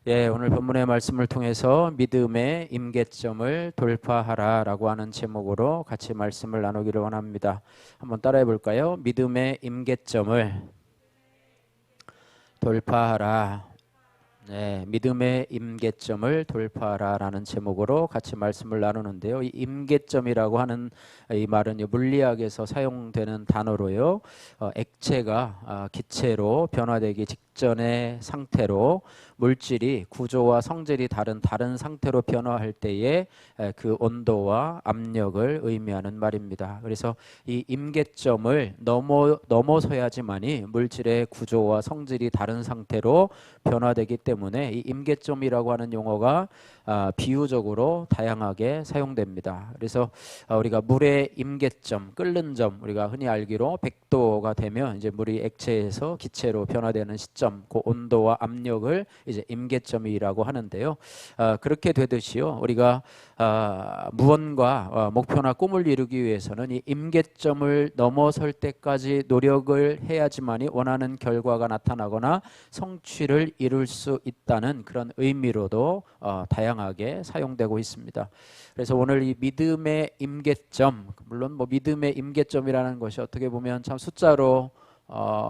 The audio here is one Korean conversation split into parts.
예, 오늘 본문의 말씀을 통해서 믿음의 임계점을 돌파하라라고 하는 제목으로 같이 말씀을 나누기를 원합니다. 한번 따라해 볼까요? 믿음의 임계점을 돌파하라. 네, 믿음의 임계점을 돌파하라라는 제목으로 같이 말씀을 나누는데요. 이 임계점이라고 하는 이 말은 물리학에서 사용되는 단어로요. 액체가 기체로 변화되기 직전의 상태로 물질이 구조와 성질이 다른 상태로 변화할 때에 그 온도와 압력을 의미하는 말입니다. 그래서 이 임계점을 넘어서야지만이 물질의 구조와 성질이 다른 상태로 변화되기 때문에 이 임계점이라고 하는 용어가 비유적으로 다양하게 사용됩니다. 그래서 우리가 물의 임계점, 끓는 점, 우리가 흔히 알기로 100도가 되면 이제 물이 액체에서 기체로 변화되는 시점, 그 온도와 압력을 이제 임계점이라고 하는데요. 그렇게 되듯이요, 우리가 무언가 목표나 꿈을 이루기 위해서는 이 임계점을 넘어설 때까지 노력을 해야지만이 원하는 결과가 나타나거나 성취를 이룰 수 있다는 그런 의미로도 다양하게 사용되고 있습니다. 그래서 오늘 이 믿음의 임계점, 물론 뭐 믿음의 임계점이라는 것이 어떻게 보면 참 숫자로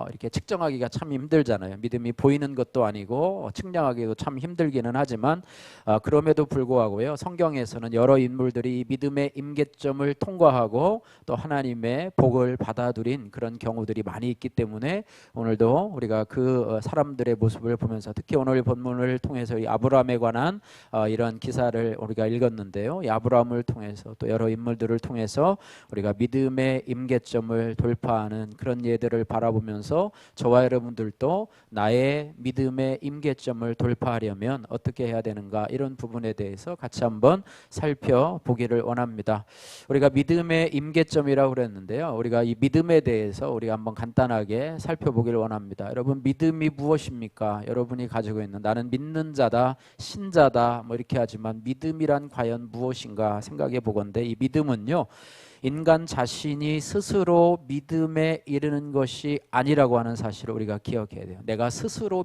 이렇게 측정하기가 참 힘들잖아요. 믿음이 보이는 것도 아니고 측량하기도 참 힘들기는 하지만 그럼에도 불구하고요, 성경에서는 여러 인물들이 이 믿음의 임계점을 통과하고 또 하나님의 복을 받아들인 그런 경우들이 많이 있기 때문에 오늘도 우리가 그 사람들의 모습을 보면서, 특히 오늘 본문을 통해서 이 아브라함에 관한 이런 기사를 우리가 읽었는데요, 이 아브라함을 통해서 또 여러 인물들을 통해서 우리가 믿음의 임계점을 돌파하는 그런 예들을 바라보면서 저와 여러분들도 나의 믿음의 임계점을 돌파하려면 어떻게 해야 되는가, 이런 부분에 대해서 같이 한번 살펴보기를 원합니다. 우리가 믿음의 임계점이라고 그랬는데요, 우리가 이 믿음에 대해서 우리가 한번 간단하게 살펴보기를 원합니다. 여러분, 믿음이 무엇입니까? 여러분이 가지고 있는, 나는 믿는 자다, 신자다 뭐 이렇게 하지만 믿음이란 과연 무엇인가 생각해 보건대, 이 믿음은요, 인간 자신이 스스로 믿음에 이르는 것이 아니라고 하는 사실을 우리가 기억해야 돼요. 내가 스스로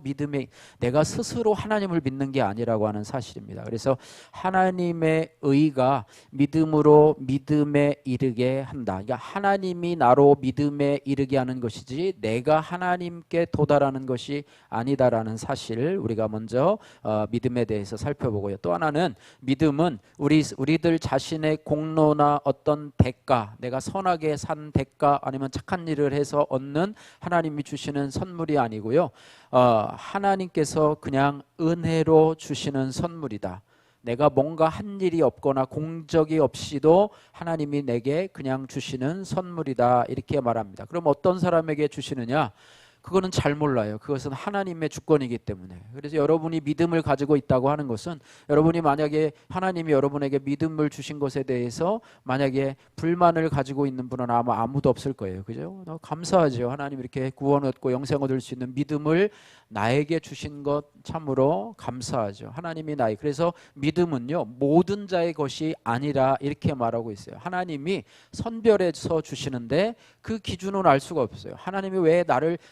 하나님을 믿는 게 아니라고 하는 사실입니다. 그래서 하나님의 의가 믿음으로 믿음에 이르게 한다. 그러니까 하나님이 나로 믿음에 이르게 하는 것이지 내가 하나님께 도달하는 것이 아니다라는 사실을 우리가 먼저 믿음에 대해서 살펴보고요. 또 하나는, 믿음은 우리들 자신의 공로나 어떤 대가, 내가 선하게 산 대가 아니면 착한 일을 해서 얻는 하나님이 주시는 선물이 아니고요, 하나님께서 그냥 은혜로 주시는 선물이다. 내가 뭔가 한 일이 없거나 공적이 없이도 하나님이 내게 그냥 주시는 선물이다, 이렇게 말합니다. 그럼 어떤 사람에게 주시느냐? 그거는 잘 몰라요. 그것은 하나님의 주권이기 때문에. 그래서 여러분이 믿음을 가지고 있다고 하는 것은, 여러분이 만약에 하나님이 여러분에게 믿음을 주신 것에 대해서 만약에 불만을 가지고 있는 분은 아마 아무도 없을 거예요. 그죠? 감사하죠. 하나님 이렇게 구원 얻고 영생 얻을 수 있는 믿음을 나에게 주신 것 참으로 감사하죠. 하나님이 그래서 믿음은요, 모든 자의 것이 아니라 이렇게 말하고 있어요. 하나님이 선별해서 주시는데 그 기준은 알 수가 없어요. 하나님이 왜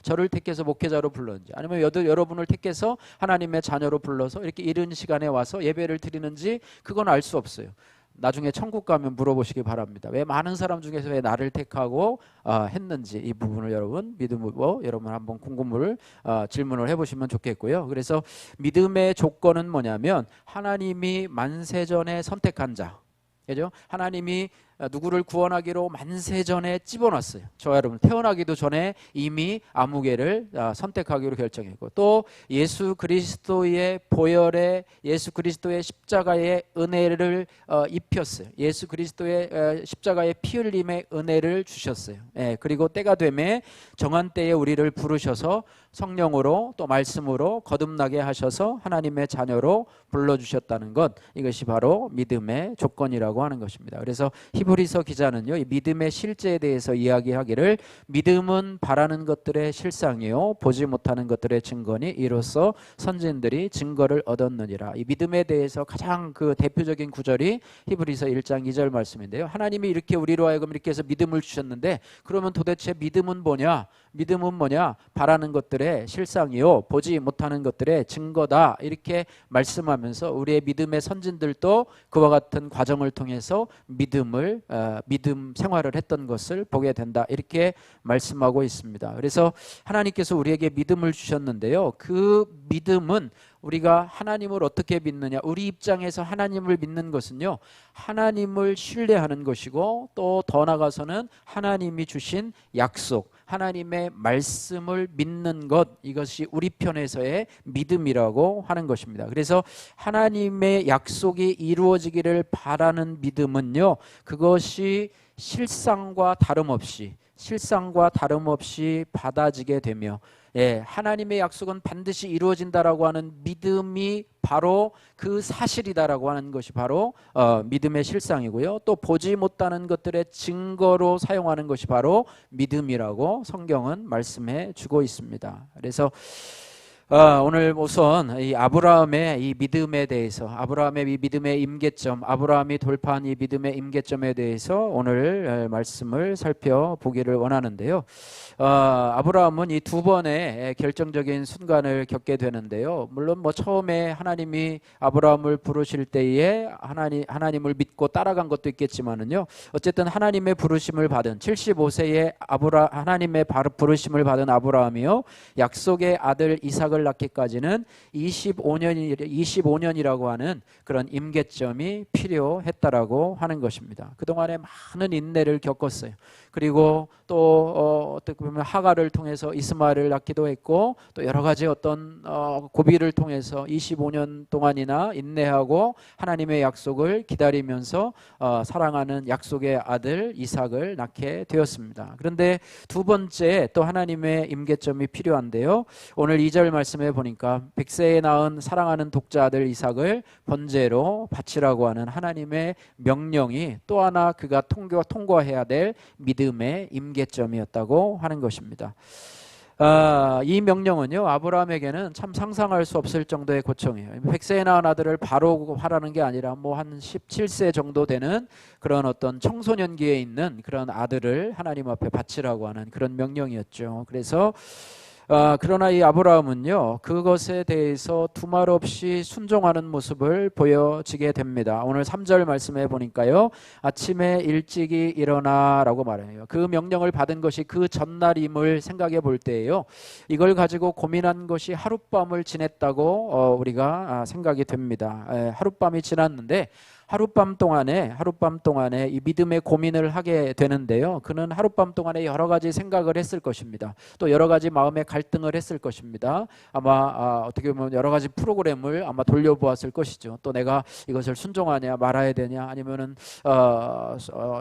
저를 택해서 목회자로 불렀는지, 아니면 여러분을 택해서 하나님의 자녀로 불러서 이렇게 이른 시간에 와서 예배를 드리는지, 그건 알 수 없어요. 나중에 천국 가면 물어보시기 바랍니다. 왜 많은 사람 중에서 왜 나를 택하고 했는지, 이 부분을 여러분 믿음으로 여러분 한번 질문을 해보시면 좋겠고요. 그래서 믿음의 조건은 뭐냐면, 하나님이 만세전에 선택한 자, 그죠? 하나님이 누구를 구원하기로 만세전에 찝어놨어요. 저와 여러분 태어나기도 전에 이미 아무개를 선택하기로 결정했고, 또 예수 그리스도의 보혈에, 예수 그리스도의 십자가의 은혜를 입혔어요. 예수 그리스도의 십자가의 피 흘림의 은혜를 주셨어요. 그리고 때가 되매 정한 때에 우리를 부르셔서 성령으로 또 말씀으로 거듭나게 하셔서 하나님의 자녀로 불러주셨다는 것, 이것이 바로 믿음의 조건이라고 하는 것입니다. 그래서 히브리서 기자는요, 이 믿음의 실제에 대해서 이야기하기를 믿음은 바라는 것들의 실상이요 보지 못하는 것들의 증거니 이로써 선진들이 증거를 얻었느니라. 이 믿음에 대해서 가장 그 대표적인 구절이 히브리서 1장 2절 말씀인데요. 하나님이 이렇게 우리로 하여금 이렇게 해서 믿음을 주셨는데 그러면 도대체 믿음은 뭐냐? 믿음은 뭐냐? 바라는 것들의 실상이요 보지 못하는 것들의 증거다. 이렇게 말씀하면서 우리의 믿음의 선진들도 그와 같은 과정을 통해서 믿음 생활을 했던 것을 보게 된다. 이렇게 말씀하고 있습니다. 그래서 하나님께서 우리에게 믿음을 주셨는데요. 그 믿음은 우리가 하나님을 어떻게 믿느냐, 우리 입장에서 하나님을 믿는 것은요, 하나님을 신뢰하는 것이고 또 더 나아가서는 하나님이 주신 약속, 하나님의 말씀을 믿는 것, 이것이 우리 편에서의 믿음이라고 하는 것입니다. 그래서 하나님의 약속이 이루어지기를 바라는 믿음은요, 그것이 실상과 다름없이 받아지게 되며, 하나님의 약속은 반드시 이루어진다라고 하는 믿음이 바로 그 사실이다라고 하는 것이 바로 믿음의 실상이고요. 또 보지 못하는 것들의 증거로 사용하는 것이 바로 믿음이라고 성경은 말씀해 주고 있습니다. 그래서 오늘 우선 이 아브라함의 이 믿음에 대해서, 아브라함의 이 믿음의 임계점, 아브라함이 돌파한 이 믿음의 임계점에 대해서 오늘 말씀을 살펴보기를 원하는데요. 아브라함은 이 두 번의 결정적인 순간을 겪게 되는데요. 물론 뭐 처음에 하나님이 아브라함을 부르실 때에 하나님을 믿고 따라간 것도 있겠지만은요. 어쨌든 하나님의 부르심을 받은 75세에 하나님의 부르심을 받은 아브라함이요. 약속의 아들 이삭을 낳기까지는 25년이라고 하는 그런 임계점이 필요했다라고 하는 것입니다. 그동안에 많은 인내를 겪었어요. 그리고 또 어떻게 보면 하갈을 통해서 이스마엘을 낳기도 했고 또 여러 가지 어떤 고비를 통해서 25년 동안이나 인내하고 하나님의 약속을 기다리면서 사랑하는 약속의 아들 이삭을 낳게 되었습니다. 그런데 두 번째 또 하나님의 임계점이 필요한데요. 오늘 2절 말씀에 보니까 100세에 낳은 사랑하는 독자 아들 이삭을 번제로 바치라고 하는 하나님의 명령이 또 하나 그가 통과해야 될 믿음의 임계점이었다고 하는 것입니다. 이 명령은요, 아브라함에게는 참 상상할 수 없을 정도의 고통이에요. 100세에 낳은 아들을 바로 하라는 게 아니라 뭐 한 17세 정도 되는 그런 어떤 청소년기에 있는 그런 아들을 하나님 앞에 바치라고 하는 그런 명령이었죠. 그래서 그러나 이 아브라함은요, 그것에 대해서 두말 없이 순종하는 모습을 보여지게 됩니다. 오늘 3절 말씀해 보니까요, 아침에 일찍이 일어나라고 말해요. 그 명령을 받은 것이 그 전날임을 생각해 볼 때에요, 이걸 가지고 고민한 것이 하룻밤을 지냈다고 우리가 생각이 됩니다. 하룻밤이 지났는데 하룻밤 동안에 이 믿음의 고민을 하게 되는데요. 그는 하룻밤 동안에 여러 가지 생각을 했을 것입니다. 또 여러 가지 마음의 갈등을 했을 것입니다. 아마 어떻게 보면 여러 가지 프로그램을 아마 돌려보았을 것이죠. 또 내가 이것을 순종하냐 말아야 되냐, 아니면은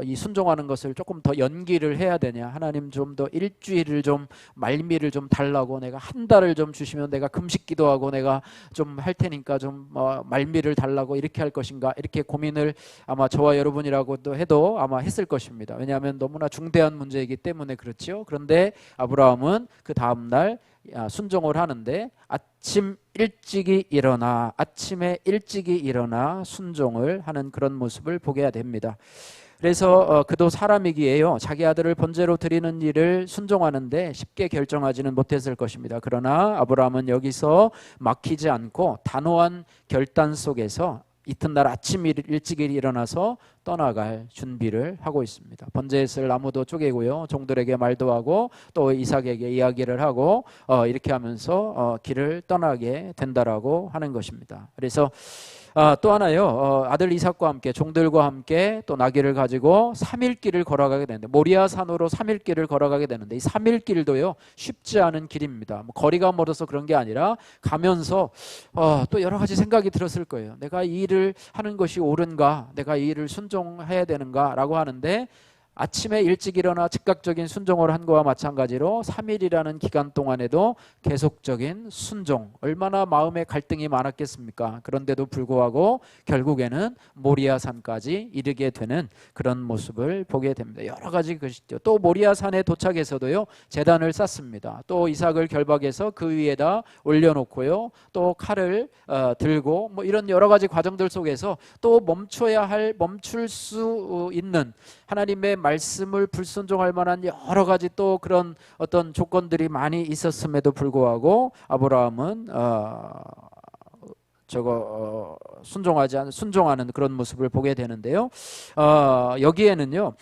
이 순종하는 것을 조금 더 연기를 해야 되냐, 하나님 좀 더 일주일을 좀 말미를 좀 달라고, 내가 한 달을 좀 주시면 내가 금식 기도하고 내가 좀 할 테니까 좀 말미를 달라고 이렇게 할 것인가, 이렇게 고민을 아마 저와 여러분이라고도 해도 아마 했을 것입니다. 왜냐하면 너무나 중대한 문제이기 때문에 그렇죠. 그런데 아브라함은 그 다음날 순종을 하는데 아침에 일찍이 일어나 순종을 하는 그런 모습을 보게 됩니다. 그래서 그도 사람이기에요, 자기 아들을 번제로 드리는 일을 순종하는데 쉽게 결정하지는 못했을 것입니다. 그러나 아브라함은 여기서 막히지 않고 단호한 결단 속에서 이튿날 아침 일찍 일어나서 떠나갈 준비를 하고 있습니다. 번제에 쓸 나무도 쪼개고요, 종들에게 말도 하고 또 이삭에게 이야기를 하고 이렇게 하면서 길을 떠나게 된다라고 하는 것입니다. 그래서 또 하나요, 아들 이삭과 함께 종들과 함께 또 나귀를 가지고 3일 길을 걸어가게 되는데, 모리아 산으로 3일 길을 걸어가게 되는데, 이 3일 길도요 쉽지 않은 길입니다. 뭐 거리가 멀어서 그런 게 아니라 가면서 또 여러 가지 생각이 들었을 거예요. 내가 이 일을 하는 것이 옳은가, 내가 이 일을 순종해야 되는가 라고 하는데, 아침에 일찍 일어나 즉각적인 순종을 한 거와 마찬가지로 3일이라는 기간 동안에도 계속적인 순종, 얼마나 마음에 갈등이 많았겠습니까? 그런데도 불구하고 결국에는 모리아산까지 이르게 되는 그런 모습을 보게 됩니다. 여러 가지 것이죠. 또 모리아산에 도착해서도요, 제단을 쌓습니다. 또 이삭을 결박해서 그 위에다 올려놓고요, 또 칼을 들고 뭐 이런 여러 가지 과정들 속에서 또 멈출 수 있는 하나님의 말씀을 불순종할 만한 여러 가지 또 그런 어떤 조건들이 많이 있었음에도 불구하고 아브라함은 순종하는 그런 모습을 보게 되는데요. 여기에는요,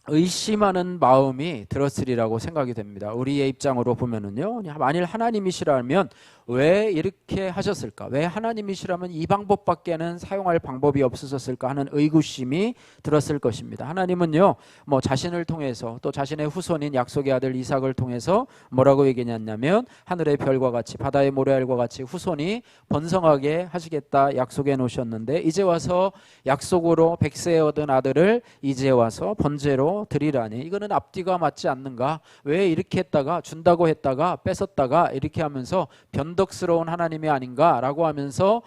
의심하는 마음이 들었으리라고 생각이 됩니다. 우리의 입장으로 보면은요, 만일 하나님이시라면 왜 이렇게 하셨을까? 왜 하나님이시라면 이 방법밖에는 사용할 방법이 없으셨을까 하는 의구심이 들었을 것입니다. 하나님은요, 뭐 자신을 통해서 또 자신의 후손인 약속의 아들 이삭을 통해서 뭐라고 얘기했냐면 하늘의 별과 같이 바다의 모래알과 같이 후손이 번성하게 하시겠다 약속해 놓으셨는데, 이제 와서 약속으로 백세에 얻은 아들을 이제 와서 번제로 드리라니, 이거는 앞뒤가 맞지 않는가? 왜 이렇게 했다가 준다고 했다가 뺏었다가 이렇게 하면서 변덕스러운 하나님이 아닌가라고 하면서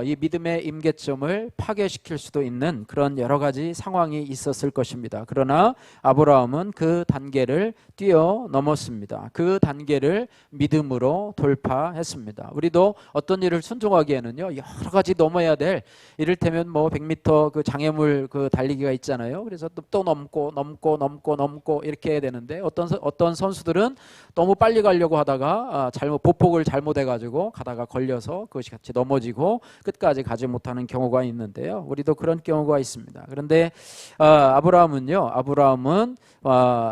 이 믿음의 임계점을 파괴시킬 수도 있는 그런 여러 가지 상황이 있었을 것입니다. 그러나 아브라함은 그 단계를 뛰어넘었습니다. 그 단계를 믿음으로 돌파했습니다. 우리도 어떤 일을 순종하기에는요, 여러 가지 넘어야 될, 이를테면 뭐 100m 그 장애물 그 달리기가 있잖아요. 그래서 또 넘고 이렇게 해야 되는데 어떤 선수들은 너무 빨리 가려고 하다가 보폭을 잘못해가지고 가다가 걸려서 그것이 같이 넘어지고 끝까지 가지 못하는 경우가 있는데요. 우리도 그런 경우가 있습니다. 그런데 아브라함은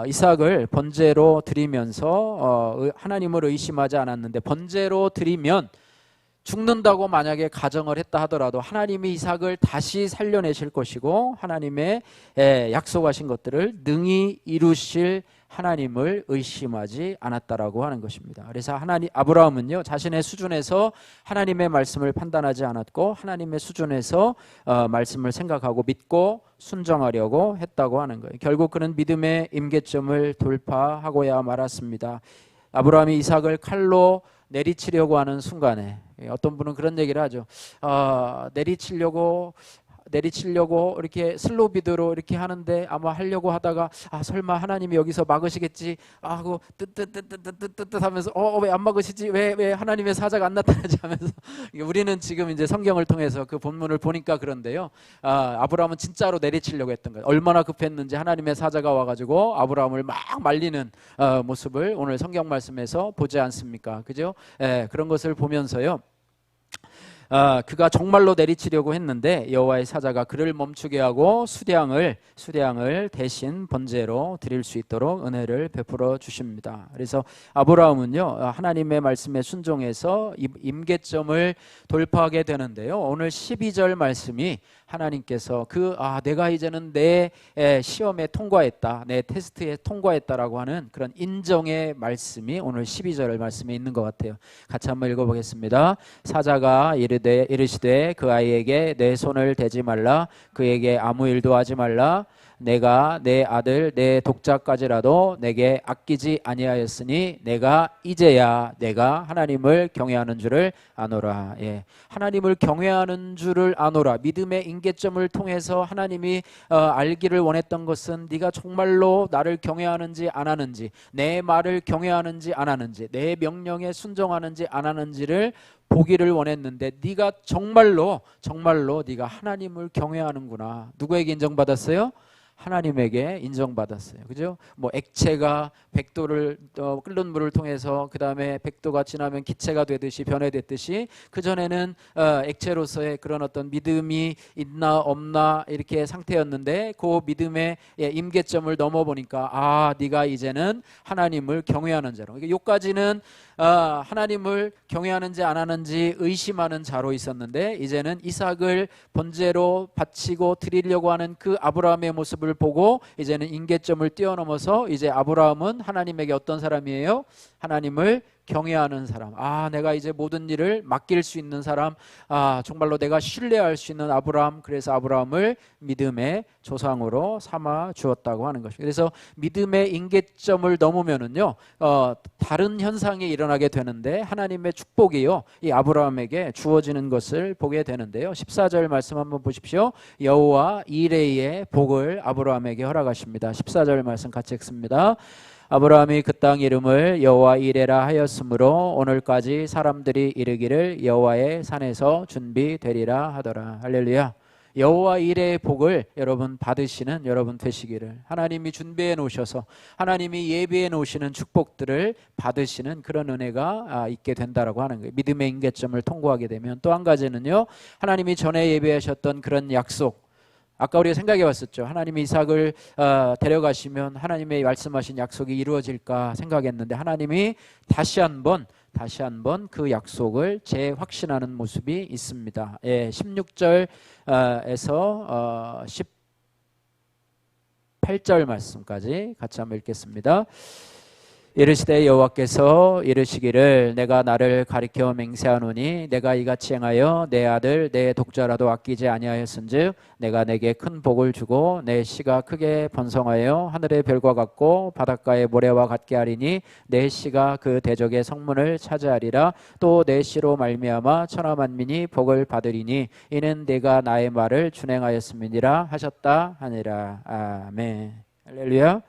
이삭을 번제로 드리면서 하나님을 의심하지 않았는데, 번제로 드리면 죽는다고 만약에 가정을 했다 하더라도 하나님이 이삭을 다시 살려내실 것이고 하나님의 약속하신 것들을 능히 이루실 하나님을 의심하지 않았다라고 하는 것입니다. 그래서 아브라함은요, 자신의 수준에서 하나님의 말씀을 판단하지 않았고 하나님의 수준에서 말씀을 생각하고 믿고 순종하려고 했다고 하는 거예요. 결국 그는 믿음의 임계점을 돌파하고야 말았습니다. 아브라함이 이삭을 칼로 내리치려고 하는 순간에, 어떤 분은 그런 얘기를 하죠. 내리치려고 이렇게 슬로비드로 이렇게 하는데 아마 하려고 하다가 설마 하나님이 여기서 막으시겠지 하고 뜨뜨뜨뜨뜨뜨 하면서 왜 안 막으시지? 왜 하나님의 사자가 안 나타나지? 하면서 우리는 지금 이제 성경을 통해서 그 본문을 보니까 그런데요. 아브라함은 진짜로 내리치려고 했던 거예요. 얼마나 급했는지 하나님의 사자가 와가지고 아브라함을 막 말리는 모습을 오늘 성경 말씀에서 보지 않습니까? 그죠? 그런 것을 보면서요. 그가 정말로 내리치려고 했는데 여호와의 사자가 그를 멈추게 하고 수량을 대신 번제로 드릴 수 있도록 은혜를 베풀어 주십니다. 그래서 아브라함은요, 하나님의 말씀에 순종해서 임계점을 돌파하게 되는데요. 오늘 12절 말씀이 하나님께서 내가 이제는 내 시험에 통과했다, 내 테스트에 통과했다라고 하는 그런 인정의 말씀이 오늘 12절 말씀에 있는 것 같아요. 같이 한번 읽어보겠습니다. 사자가 이르시되 그 아이에게 내 손을 대지 말라, 그에게 아무 일도 하지 말라. 내가 내 아들 내 독자까지라도 내게 아끼지 아니하였으니 내가 이제야 내가 하나님을 경외하는 줄을 아노라. 하나님을 경외하는 줄을 아노라. 믿음의 임계점을 통해서 하나님이 알기를 원했던 것은 네가 정말로 나를 경외하는지 안 하는지, 내 말을 경외하는지 안 하는지, 내 명령에 순종하는지 안 하는지를 보기를 원했는데, 네가 정말로 네가 하나님을 경외하는구나. 누구에게 인정받았어요? 하나님에게 인정받았어요. 그죠? 뭐 액체가 100도를 끓는 물을 통해서 그 다음에 100도가 지나면 기체가 되듯이 변해됐듯이, 그전에는 액체로서의 그런 어떤 믿음이 있나 없나 이렇게 상태였는데, 그 믿음의 임계점을 넘어보니까 네가 이제는 하나님을 경외하는 자로. 여기까지는 하나님을 경외하는지 안 하는지 의심하는 자로 있었는데, 이제는 이삭을 번제로 바치고 드리려고 하는 그 아브라함의 모습을 보고 이제는 임계점을 뛰어넘어서 이제 아브라함은 하나님에게 어떤 사람이에요? 하나님을 경외하는 사람, 내가 이제 모든 일을 맡길 수 있는 사람, 정말로 내가 신뢰할 수 있는 아브라함, 그래서 아브라함을 믿음의 조상으로 삼아 주었다고 하는 것입니다. 그래서 믿음의 임계점을 넘으면은요, 다른 현상이 일어나게 되는데 하나님의 축복이요, 이 아브라함에게 주어지는 것을 보게 되는데요. 14절 말씀 한번 보십시오. 여호와 이레의 복을 아브라함에게 허락하십니다. 14절 말씀 같이 읽습니다. 아브라함이 그 땅 이름을 여호와 이레라 하였으므로 오늘까지 사람들이 이르기를 여호와의 산에서 준비되리라 하더라. 할렐루야. 여호와 이레의 복을 여러분 받으시는 여러분 되시기를, 하나님이 준비해 놓으셔서 하나님이 예비해 놓으시는 축복들을 받으시는 그런 은혜가 있게 된다라고 하는 거예요. 믿음의 임계점을 통과하게 되면. 또 한 가지는요, 하나님이 전에 예비하셨던 그런 약속, 아까 우리가 생각해 봤었죠. 하나님이 이삭을 데려가시면 하나님의 말씀하신 약속이 이루어질까 생각했는데 하나님이 다시 한번 그 약속을 재확신하는 모습이 있습니다. 16절에서 18절 말씀까지 같이 한번 읽겠습니다. 이르시되 여호와께서 이르시기를 내가 나를 가리켜 맹세하노니 내가 이같이 행하여 내 아들 내 독자라도 아끼지 아니하였은즉 내가 내게 큰 복을 주고 내 씨가 크게 번성하여 하늘의 별과 같고 바닷가의 모래와 같게 하리니 내 씨가 그 대적의 성문을 차지하리라. 또 내 씨로 말미암아 천하 만민이 복을 받으리니 이는 내가 나의 말을 준행하였음이니라 하셨다 하니라. 아멘. 할렐루야.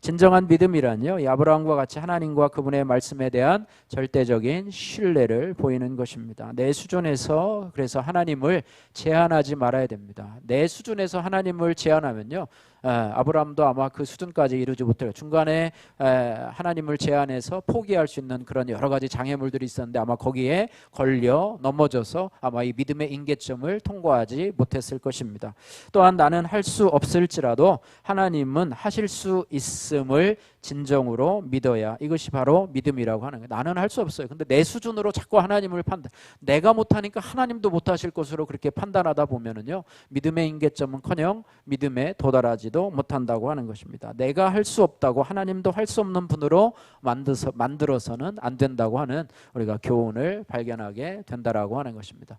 진정한 믿음이란요, 이 아브라함과 같이 하나님과 그분의 말씀에 대한 절대적인 신뢰를 보이는 것입니다. 내 수준에서 그래서 하나님을 제한하지 말아야 됩니다. 내 수준에서 하나님을 제한하면요, 아브라함도 아마 그 수준까지 이루지 못해요. 중간에 하나님을 제한해서 포기할 수 있는 그런 여러 가지 장애물들이 있었는데 아마 거기에 걸려 넘어져서 아마 이 믿음의 임계점을 통과하지 못했을 것입니다. 또한 나는 할 수 없을지라도 하나님은 하실 수 있음을 진정으로 믿어야, 이것이 바로 믿음이라고 하는 거예요. 나는 할 수 없어요. 근데 내 수준으로 자꾸 하나님을 내가 못하니까 하나님도 못하실 것으로 그렇게 판단하다 보면은요, 믿음의 임계점은커녕 믿음에 도달하지도 못한다고 하는 것입니다. 내가 할 수 없다고 하나님도 할 수 없는 분으로 만들어서는 안 된다고 하는 우리가 교훈을 발견하게 된다라고 하는 것입니다.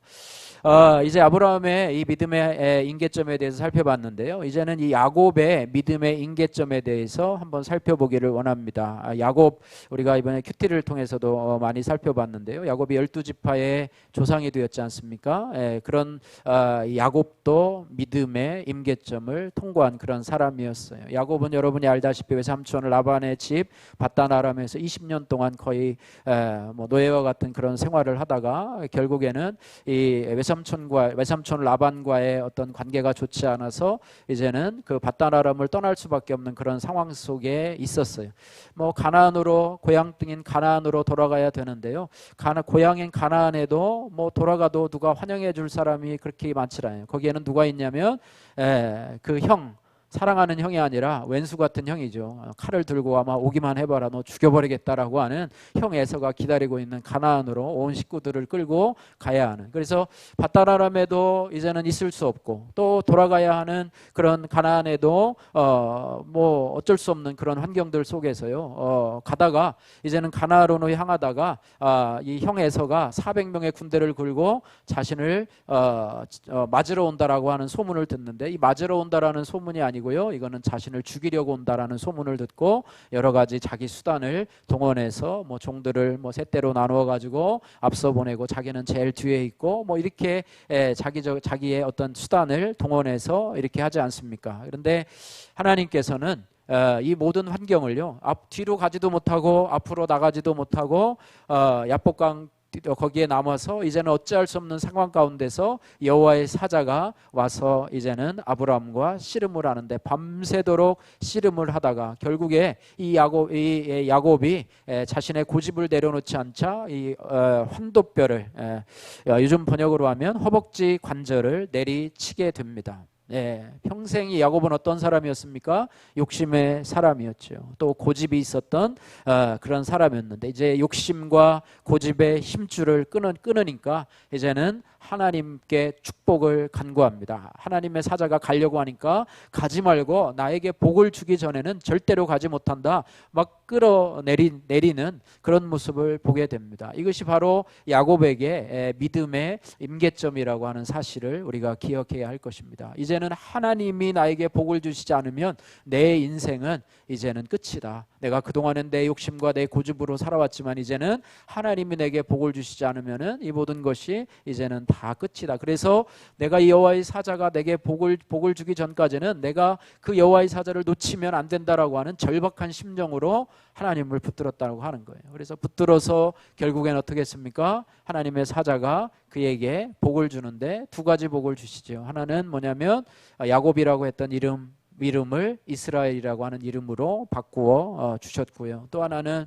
이제 아브라함의 이 믿음의 임계점에 대해서 살펴봤는데요. 이제는 이 야곱의 믿음의 임계점에 대해서 한번 살펴보기를 원합니다. 야곱, 우리가 이번에 큐티를 통해서도 많이 살펴봤는데요. 야곱이 12지파의 조상이 되었지 않습니까? 그런 야곱도 믿음의 임계점을 통과한 그런 사람이었어요. 야곱은 여러분이 알다시피 외삼촌 라반의 집 바단 아람에서 20년 동안 거의 노예와 같은 그런 생활을 하다가 결국에는 이 외삼촌 라반과의 어떤 관계가 좋지 않아서 이제는 그 바단 아람을 떠날 수밖에 없는 그런 상황 속에 있었어요. 가나안으로, 고향 땅인 가나안으로 돌아가야 되는데요. 고향인 가나안에도 돌아가도 누가 환영해 줄 사람이 그렇게 많지 않아요. 거기에는 누가 있냐면 그 사랑하는 형이 아니라 왼수 같은 형이죠. 칼을 들고 아마 오기만 해봐라 너 죽여버리겠다라고 하는 형 에서가 기다리고 있는 가나안으로 온 식구들을 끌고 가야 하는, 그래서 바단 아람에도 이제는 있을 수 없고 또 돌아가야 하는 그런 가나안에도 어쩔 수 없는 그런 환경들 속에서요, 가다가 이제는 가나안으로 향하다가 이 형 에서가 400명의 군대를 굴고 자신을 맞으러 온다라고 하는 소문을 듣는데, 이 맞으러 온다라는 소문이 아니고 이거는 자신을 죽이려고 온다라는 소문을 듣고 여러 가지 자기 수단을 동원해서 종들을 세 대로 나누어 가지고 앞서 보내고 자기는 제일 뒤에 있고 이렇게 자기의 어떤 수단을 동원해서 이렇게 하지 않습니까? 그런데 하나님께서는 이 모든 환경을요, 뒤로 가지도 못하고 앞으로 나가지도 못하고 야복강 거기에 남아서 이제는 어찌할 수 없는 상황 가운데서 여호와의 사자가 와서 이제는 아브라함과 씨름을 하는데 밤새도록 씨름을 하다가 결국에 이 야곱이 자신의 고집을 내려놓지 않자 이 환도뼈를, 요즘 번역으로 하면 허벅지 관절을 내리치게 됩니다. 평생이 야곱은 어떤 사람이었습니까? 욕심의 사람이었죠. 또 고집이 있었던 그런 사람이었는데 이제 욕심과 고집의 힘줄을 끊으니까 이제는 하나님께 축복을 간구합니다. 하나님의 사자가 가려고 하니까 가지 말고 나에게 복을 주기 전에는 절대로 가지 못한다. 막 끌어내리는 그런 모습을 보게 됩니다. 이것이 바로 야곱에게 믿음의 임계점이라고 하는 사실을 우리가 기억해야 할 것입니다. 이제는 하나님이 나에게 복을 주시지 않으면 내 인생은 이제는 끝이다. 내가 그동안은 내 욕심과 내 고집으로 살아왔지만 이제는 하나님이 내게 복을 주시지 않으면 이 모든 것이 이제는 다 끝이다. 그래서 내가 이 여호와의 사자가 내게 복을 주기 전까지는 내가 그 여호와의 사자를 놓치면 안 된다라고 하는 절박한 심정으로 하나님을 붙들었다고 하는 거예요. 그래서 붙들어서 결국엔 어떻게 했습니까? 하나님의 사자가 그에게 복을 주는데 두 가지 복을 주시죠. 하나는 뭐냐면 야곱이라고 했던 이름을 이스라엘이라고 하는 이름으로 바꾸어 주셨고요. 또 하나는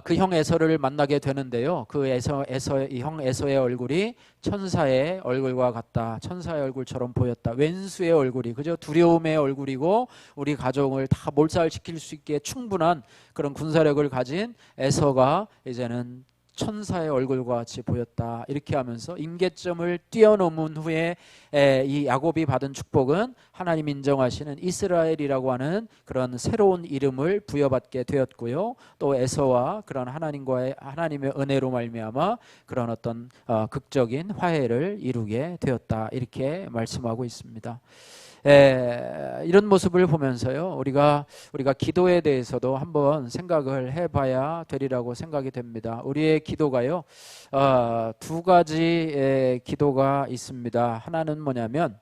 그 형 에서를 만나게 되는데요. 그 형 에서의 얼굴이 천사의 얼굴과 같다. 천사의 얼굴처럼 보였다. 왼수의 얼굴이 그저 두려움의 얼굴이고 우리 가정을 다 몰살시킬 수 있게 충분한 그런 군사력을 가진 에서가 이제는 천사의 얼굴과 같이 보였다. 이렇게 하면서 임계점을 뛰어넘은 후에 이 야곱이 받은 축복은 하나님 인정하시는 이스라엘이라고 하는 그런 새로운 이름을 부여받게 되었고요. 또 에서와 그런 하나님의 은혜로 말미암아 그런 어떤 극적인 화해를 이루게 되었다. 이렇게 말씀하고 있습니다. 이런 모습을 보면서요, 우리가 기도에 대해서도 한번 생각을 해봐야 되리라고 생각이 됩니다. 우리의 기도가요, 두 가지의 기도가 있습니다. 하나는 뭐냐면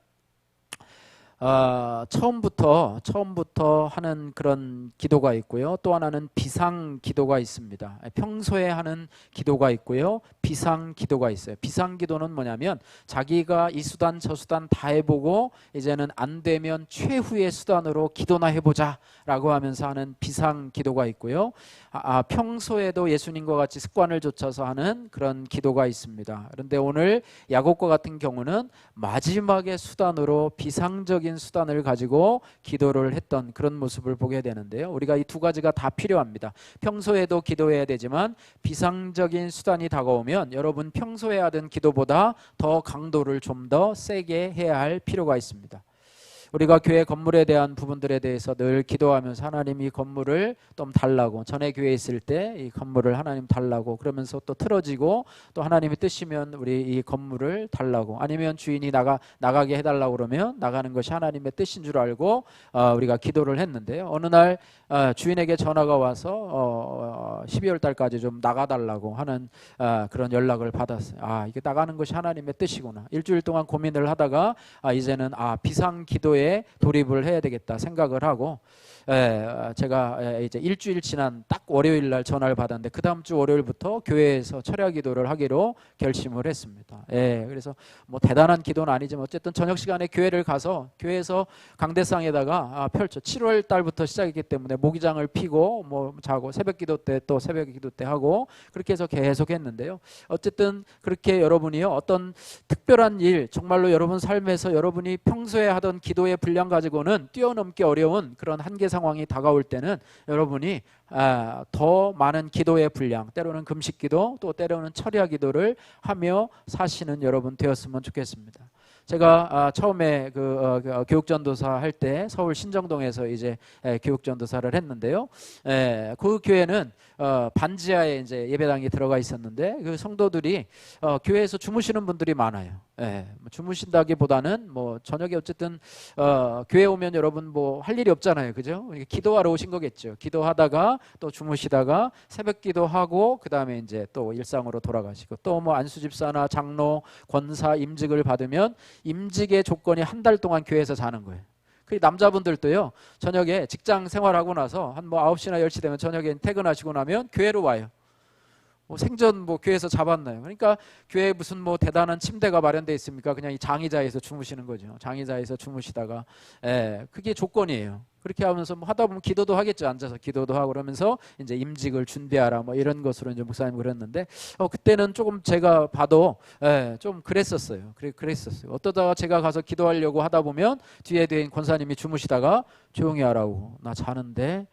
처음부터 하는 그런 기도가 있고요. 또 하나는 비상 기도가 있습니다. 평소에 하는 기도가 있고요. 비상 기도가 있어요. 비상 기도는 뭐냐면 자기가 이 수단 저 수단 다 해보고 이제는 안 되면 최후의 수단으로 기도나 해보자 라고 하면서 하는 비상 기도가 있고요. 평소에도 예수님과 같이 습관을 좇아서 하는 그런 기도가 있습니다. 그런데 오늘 야곱과 같은 경우는 마지막의 수단으로 비상적인 수단을 가지고 기도를 했던 그런 모습을 보게 되는데요. 우리가 이 두 가지가 다 필요합니다. 평소에도 기도해야 되지만 비상적인 수단이 다가오면 여러분 평소에 하던 기도보다 더 강도를 좀 더 세게 해야 할 필요가 있습니다. 우리가 교회 건물에 대한 부분들에 대해서 늘 기도하면서 하나님 이 건물을 좀 달라고, 전에 교회에 있을 때 이 건물을 하나님 달라고 그러면서 또 틀어지고 또 하나님이 뜻이면 우리 이 건물을 달라고, 아니면 주인이 나가게 해달라고 그러면 나가는 것이 하나님의 뜻인 줄 알고 우리가 기도를 했는데요. 어느 날 주인에게 전화가 와서 12월 달까지 좀 나가달라고 하는 그런 연락을 받았어요. 이게 나가는 것이 하나님의 뜻이구나. 일주일 동안 고민을 하다가 이제는 비상 기도에 돌입을 해야 되겠다 생각을 하고 제가 이제 일주일 지난 딱 월요일 날 전화를 받았는데 그 다음 주 월요일부터 교회에서 철야 기도를 하기로 결심을 했습니다. 그래서 뭐 대단한 기도는 아니지만 어쨌든 저녁 시간에 교회를 가서 교회에서 강대상에다가 7월 달부터 시작했기 때문에 모기장을 피고 뭐 자고 새벽 기도 때 또 새벽 기도 때 하고 그렇게 해서 계속 했는데요. 어쨌든 그렇게 여러분이요 어떤 특별한 일, 정말로 여러분 삶에서 여러분이 평소에 하던 기도의 분량 가지고는 뛰어넘기 어려운 그런 한계 상황이 다가올 때는 여러분이 더 많은 기도의 분량, 때로는 금식 기도, 또 때로는 철야 기도를 하며 사시는 여러분 되었으면 좋겠습니다. 제가 처음에 교육전도사 할 때 서울 신정동에서 이제 교육전도사를 했는데요. 그 교회는 반지하에 이제 예배당이 들어가 있었는데 그 성도들이 교회에서 주무시는 분들이 많아요. 주무신다기보다는 뭐 저녁에 어쨌든 교회 오면 여러분 뭐 할 일이 없잖아요, 그죠? 기도하러 오신 거겠죠. 기도하다가 또 주무시다가 새벽 기도하고 그 다음에 이제 또 일상으로 돌아가시고 또 뭐 안수집사나 장로, 권사 임직을 받으면 임직의 조건이 한 달 동안 교회에서 자는 거예요. 그 남자분들도요 저녁에 직장 생활하고 나서 한 뭐 9시나 10시 되면 저녁에 퇴근하시고 나면 교회로 와요. 생전 뭐 교회에서 잡았나요? 그러니까 교회에 무슨 뭐 대단한 침대가 마련되어 있습니까? 그냥 이 장의자에서 주무시는 거죠. 장의자에서 주무시다가 그게 조건이에요. 그렇게 하면서 뭐 하다 보면 기도도 하겠죠. 앉아서 기도도 하고 그러면서 이제 임직을 준비하라 뭐 이런 것으로 이제 목사님 그랬는데 그때는 조금 제가 봐도 좀 그랬었어요. 그랬었어요. 어떠다가 제가 가서 기도하려고 하다 보면 뒤에 권사님이 주무시다가 조용히 하라고, 나 자는데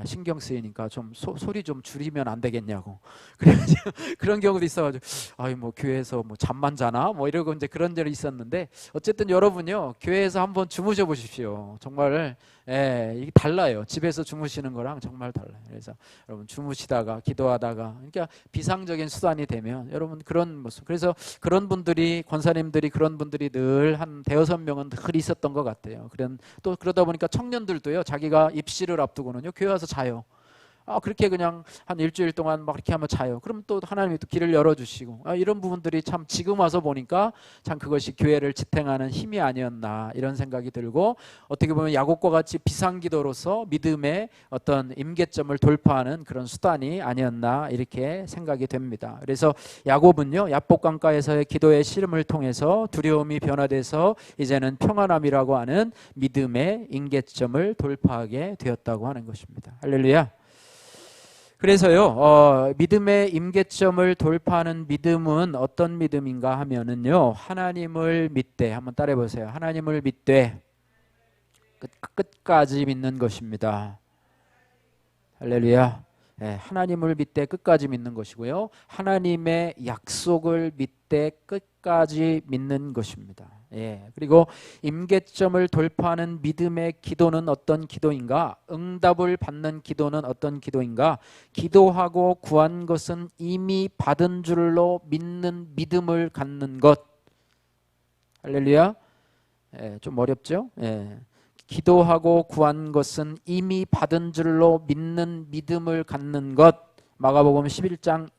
신경 쓰이니까 좀 소리 좀 줄이면 안 되겠냐고. 그래가지고 그런 경우도 있어가지고 아이 뭐 교회에서 뭐 잠만 자나 뭐 이러고 이제 그런 일이 있었는데 어쨌든 여러분요 교회에서 한번 주무셔 보십시오. 정말 이게 달라요. 집에서 주무시는 거랑 정말 달라요. 그래서 여러분 주무시다가 기도하다가 그러니까 비상적인 수단이 되면 여러분 그런 모습. 그래서 그런 분들이 권사님들이 그런 분들이 늘 한 대여섯 명은 늘 있었던 것 같아요. 또 그러다 보니까 청년들도요 자기가 입시를 앞두고는요 교회 와서 자요. 그렇게 그냥 한 일주일 동안 막 이렇게 하면 자요. 그럼 또 하나님이 또 길을 열어주시고 이런 부분들이 참 지금 와서 보니까 참 그것이 교회를 지탱하는 힘이 아니었나 이런 생각이 들고 어떻게 보면 야곱과 같이 비상기도로서 믿음의 어떤 임계점을 돌파하는 그런 수단이 아니었나 이렇게 생각이 됩니다. 그래서 야곱은요 야복강가에서의 기도의 씨름을 통해서 두려움이 변화돼서 이제는 평안함이라고 하는 믿음의 임계점을 돌파하게 되었다고 하는 것입니다. 할렐루야. 그래서요 믿음의 임계점을 돌파하는 믿음은 어떤 믿음인가 하면은요 하나님을 믿되 한번 따라해 보세요. 하나님을 믿되 끝까지 믿는 것입니다. 할렐루야. 하나님을 믿되 끝까지 믿는 것이고요 하나님의 약속을 믿되 끝까지 믿는 것입니다. 그리고 임계점을 돌파하는 믿음의 기도는 어떤 기도인가? 응답을 받는 기도는 어떤 기도인가? 기도하고 구한 것은 이미 받은 줄로 믿는 믿음을 갖는 것. 할렐루야. 좀 어렵죠? 기도하고 구한 것은 이미 받은 줄로 믿는 믿음을 갖는 것. 마가복음 11장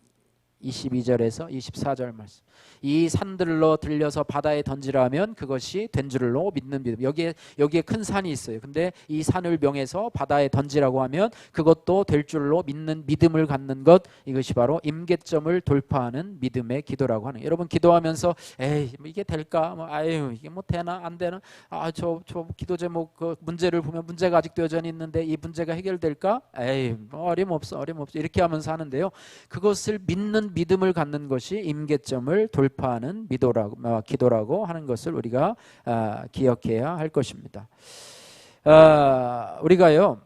22절에서 24절 말씀. 이 산들로 들려서 바다에 던지라 하면 그것이 된 줄로 믿는 믿음. 여기에 큰 산이 있어요. 근데 이 산을 명해서 바다에 던지라고 하면 그것도 될 줄로 믿는 믿음을 갖는 것. 이것이 바로 임계점을 돌파하는 믿음의 기도라고 하는. 여러분 기도하면서 에이 이게 될까? 이게 뭐 되나 안 되나? 저 기도 제목 그 문제를 보면 문제가 아직도 여전히 있는데 이 문제가 해결될까? 뭐 어림없어 이렇게 하면서 하는데요. 그것을 믿는 믿음을 갖는 것이 임계점을 돌파하는 기도라고 하는 것을 우리가 기억해야 할 것입니다. 우리가요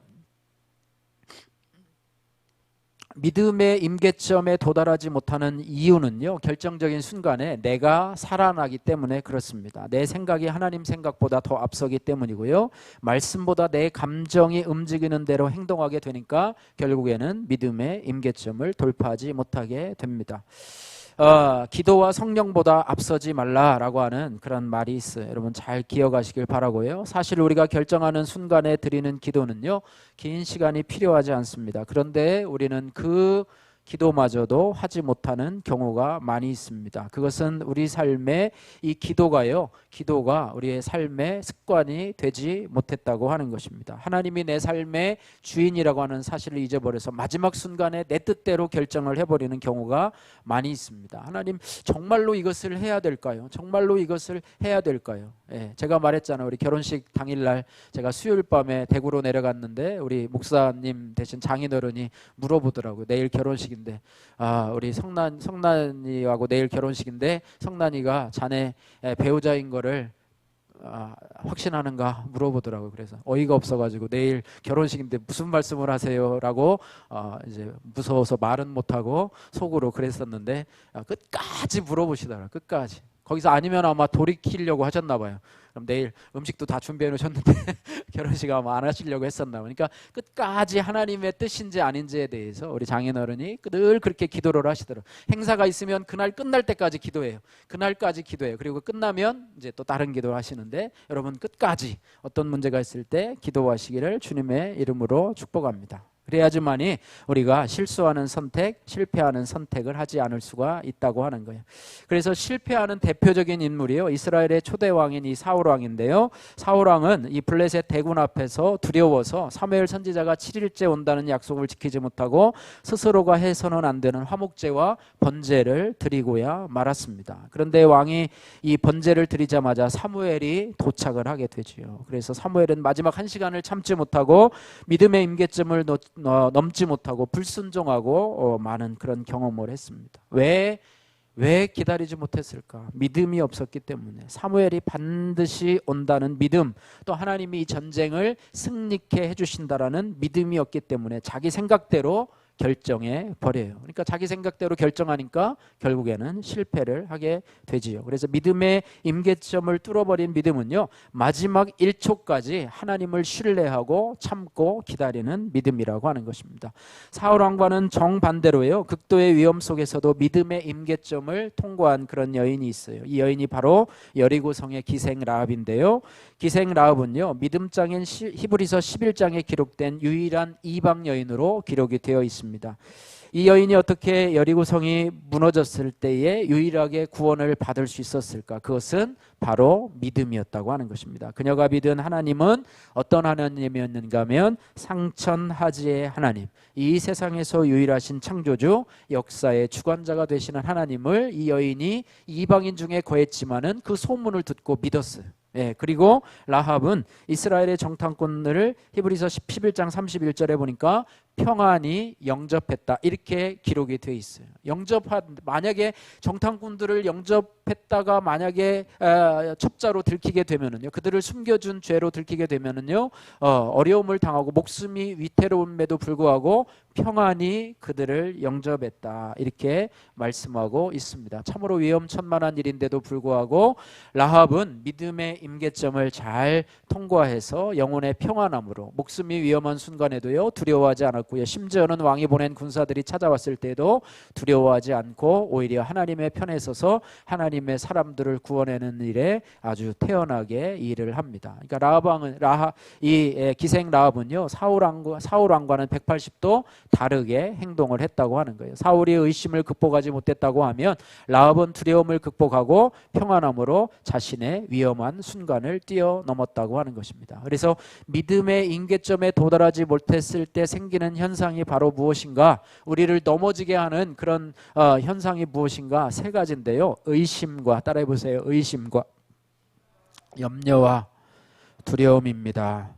믿음의 임계점에 도달하지 못하는 이유는요 결정적인 순간에 내가 살아나기 때문에 그렇습니다. 내 생각이 하나님 생각보다 더 앞서기 때문이고요 말씀보다 내 감정이 움직이는 대로 행동하게 되니까 결국에는 믿음의 임계점을 돌파하지 못하게 됩니다. 기도와 성령보다 앞서지 말라라고 하는 그런 말이 있어요. 여러분 잘 기억하시길 바라고요. 사실 우리가 결정하는 순간에 드리는 기도는요 긴 시간이 필요하지 않습니다. 그런데 우리는 그 기도마저도 하지 못하는 경우가 많이 있습니다. 그것은 우리 삶의 이 기도가 우리의 삶의 습관이 되지 못했다고 하는 것입니다. 하나님이 내 삶의 주인이라고 하는 사실을 잊어버려서 마지막 순간에 내 뜻대로 결정을 해버리는 경우가 많이 있습니다. 하나님 정말로 이것을 해야 될까요? 정말로 이것을 해야 될까요? 제가 말했잖아요. 우리 결혼식 당일날 제가 수요일 밤에 대구로 내려갔는데 우리 목사님 대신 장인어른이 물어보더라고요. 내일 결혼식인데 우리 성난이하고 내일 결혼식인데 성난이가 자네 배우자인 거를 확신하는가 물어보더라고요. 그래서 어이가 없어가지고 내일 결혼식인데 무슨 말씀을 하세요라고 이제 무서워서 말은 못하고 속으로 그랬었는데 끝까지 물어보시더라고요. 끝까지. 거기서 아니면 아마 돌이키려고 하셨나 봐요. 그럼 내일 음식도 다 준비해 놓으셨는데 결혼식 아마 안 하시려고 했었나 봐요. 그러니까 끝까지 하나님의 뜻인지 아닌지에 대해서 우리 장인어른이 늘 그렇게 기도를 하시더라고요. 행사가 있으면 그날 끝날 때까지 기도해요. 그날까지 기도해요. 그리고 끝나면 이제 또 다른 기도를 하시는데 여러분 끝까지 어떤 문제가 있을 때 기도하시기를 주님의 이름으로 축복합니다. 그래야지만이 우리가 실수하는 선택, 실패하는 선택을 하지 않을 수가 있다고 하는 거예요. 그래서 실패하는 대표적인 인물이요 이스라엘의 초대 왕인 이 사울 왕인데요. 사울 왕은 이 블레셋 대군 앞에서 두려워서 사무엘 선지자가 7일째 온다는 약속을 지키지 못하고 스스로가 해서는 안 되는 화목제와 번제를 드리고야 말았습니다. 그런데 왕이 이 번제를 드리자마자 사무엘이 도착을 하게 되지요. 그래서 사무엘은 마지막 1시간을 참지 못하고 믿음의 임계점을 넘지 못하고 불순종하고 많은 그런 경험을 했습니다. 왜 왜 기다리지 못했을까? 믿음이 없었기 때문에. 사무엘이 반드시 온다는 믿음, 또 하나님이 이 전쟁을 승리케 해주신다라는 믿음이 없기 때문에 자기 생각대로 결정해 버려요. 그러니까 자기 생각대로 결정하니까 결국에는 실패를 하게 되지요. 그래서 믿음의 임계점을 뚫어버린 믿음은요, 마지막 1초까지 하나님을 신뢰하고 참고 기다리는 믿음이라고 하는 것입니다. 사울 왕과는 정반대로요, 극도의 위험 속에서도 믿음의 임계점을 통과한 그런 여인이 있어요. 이 여인이 바로 여리고성의 기생 라합인데요, 기생 라합은요, 믿음장인 히브리서 11장에 기록된 유일한 이방 여인으로 기록이 되어 있습니다. 이 여인이 어떻게 여리고성이 무너졌을 때에 유일하게 구원을 받을 수 있었을까? 그것은 바로 믿음이었다고 하는 것입니다. 그녀가 믿은 하나님은 어떤 하나님이었는가 하면 상천하지의 하나님, 이 세상에서 유일하신 창조주, 역사의 주관자가 되시는 하나님을 이 여인이 이방인 중에 거했지만은 그 소문을 듣고 믿었어요. 예, 그리고 라합은 이스라엘의 정탐꾼을 히브리서 11장 31절에 보니까 평안히 영접했다, 이렇게 기록이 되어 있어요. 만약에 정탐꾼들을 영접했다가 만약에 첩자로 들키게 되면은요, 그들을 숨겨준 죄로 들키게 되면은요, 어려움을 당하고 목숨이 위태로움에도 불구하고 평안히 그들을 영접했다, 이렇게 말씀하고 있습니다. 참으로 위험천만한 일인데도 불구하고 라합은 믿음의 임계점을 잘 통과해서 영혼의 평안함으로 목숨이 위험한 순간에도요 두려워하지 않았고요, 심지어는 왕이 보낸 군사들이 찾아왔을 때도 두려워하지 않고 오히려 하나님의 편에 서서 하나님의 사람들을 구원하는 일에 아주 태연하게 일을 합니다. 그러니까 이 기생 라합은요, 사울 왕과는 180도 다르게 행동을 했다고 하는 거예요. 사울이 의심을 극복하지 못했다고 하면 라합은 두려움을 극복하고 평안함으로 자신의 위험한 순간을 뛰어넘었다고 하는 것입니다. 그래서 믿음의 임계점에 도달하지 못했을 때 생기는 현상이 바로 무엇인가? 우리를 넘어지게 하는 그런 현상이 무엇인가? 세 가지인데요, 의심과, 따라해 보세요. 의심과 염려와 두려움입니다.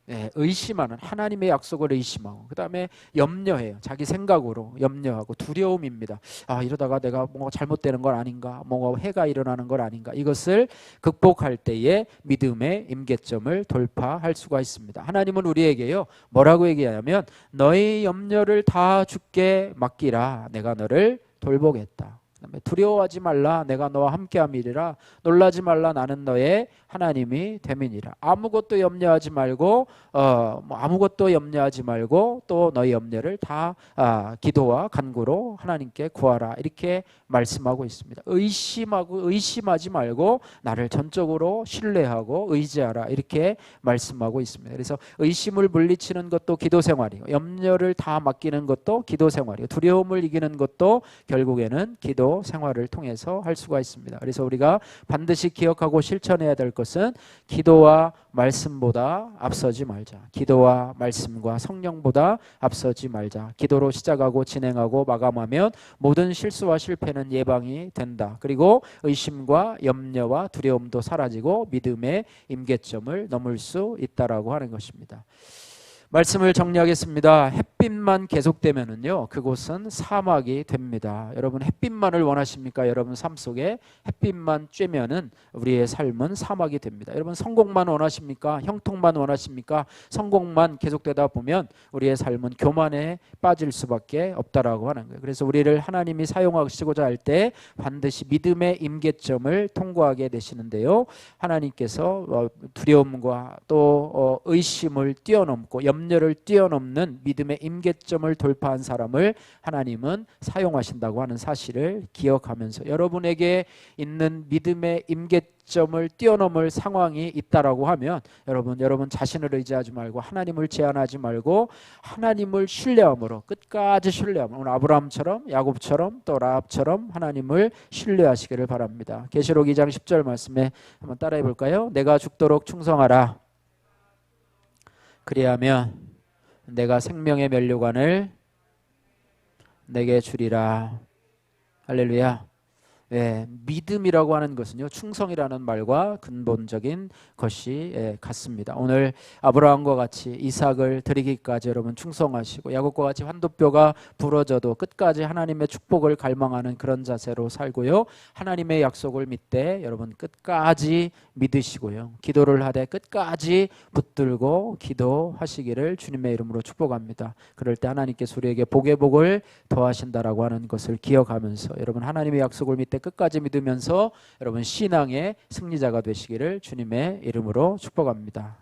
네, 의심하는, 하나님의 약속을 의심하고, 그 다음에 염려해요. 자기 생각으로 염려하고, 두려움입니다. 이러다가 내가 뭔가 잘못되는 건 아닌가, 뭔가 해가 일어나는 건 아닌가. 이것을 극복할 때에 믿음의 임계점을 돌파할 수가 있습니다. 하나님은 우리에게요, 뭐라고 얘기하냐면 너의 염려를 다 주께 맡기라, 내가 너를 돌보겠다. 두려워하지 말라, 내가 너와 함께함이리라. 놀라지 말라, 나는 너의 하나님이 됨이니라. 아무것도 염려하지 말고 아무것도 염려하지 말고 또 너의 염려를 다 기도와 간구로 하나님께 구하라, 이렇게 말씀하고 있습니다. 의심하지 말고 나를 전적으로 신뢰하고 의지하라, 이렇게 말씀하고 있습니다. 그래서 의심을 물리치는 것도 기도 생활이고, 염려를 다 맡기는 것도 기도 생활이고, 두려움을 이기는 것도 결국에는 기도 생활을 통해서 할 수가 있습니다. 그래서 우리가 반드시 기억하고 실천해야 될 것은 기도와 말씀보다 앞서지 말자. 기도와 말씀과 성령보다 앞서지 말자. 기도로 시작하고 진행하고 마감하면 모든 실수와 실패는 예방이 된다. 그리고 의심과 염려와 두려움도 사라지고 믿음의 임계점을 넘을 수 있다라고 하는 것입니다. 말씀을 정리하겠습니다. 햇빛만 계속되면은요, 그곳은 사막이 됩니다. 여러분, 햇빛만을 원하십니까? 여러분 삶 속에 햇빛만 쬐면은 우리의 삶은 사막이 됩니다. 여러분, 성공만 원하십니까? 형통만 원하십니까? 성공만 계속되다 보면 우리의 삶은 교만에 빠질 수밖에 없다라고 하는 거예요. 그래서 우리를 하나님이 사용하시고자 할 때 반드시 믿음의 임계점을 통과하게 되시는데요, 하나님께서 두려움과 또 의심을 뛰어넘고 염려를 뛰어넘는 믿음의 임계점을 돌파한 사람을 하나님은 사용하신다고 하는 사실을 기억하면서, 여러분에게 있는 믿음의 임계점을 뛰어넘을 상황이 있다라고 하면 여러분 자신을 의지하지 말고 하나님을 제한하지 말고 하나님을 신뢰함으로, 끝까지 신뢰함으로, 오늘 아브라함처럼 야곱처럼 또 라합처럼 하나님을 신뢰하시기를 바랍니다. 계시록 2장 10절 말씀에 한번 따라해 볼까요? 내가 죽도록 충성하라. 그리하면 내가 생명의 면류관을 내게 주리라. 할렐루야. 믿음이라고 하는 것은요, 충성이라는 말과 근본적인 것이 같습니다. 오늘 아브라함과 같이 이삭을 드리기까지 여러분 충성하시고, 야곱과 같이 환도뼈가 부러져도 끝까지 하나님의 축복을 갈망하는 그런 자세로 살고요, 하나님의 약속을 믿되 여러분 끝까지 믿으시고요, 기도를 하되 끝까지 붙들고 기도하시기를 주님의 이름으로 축복합니다. 그럴 때 하나님께서 우리에게 복의 복을 더하신다라고 하는 것을 기억하면서 여러분 하나님의 약속을 믿되 끝까지 믿으면서 여러분 신앙의 승리자가 되시기를 주님의 이름으로 축복합니다.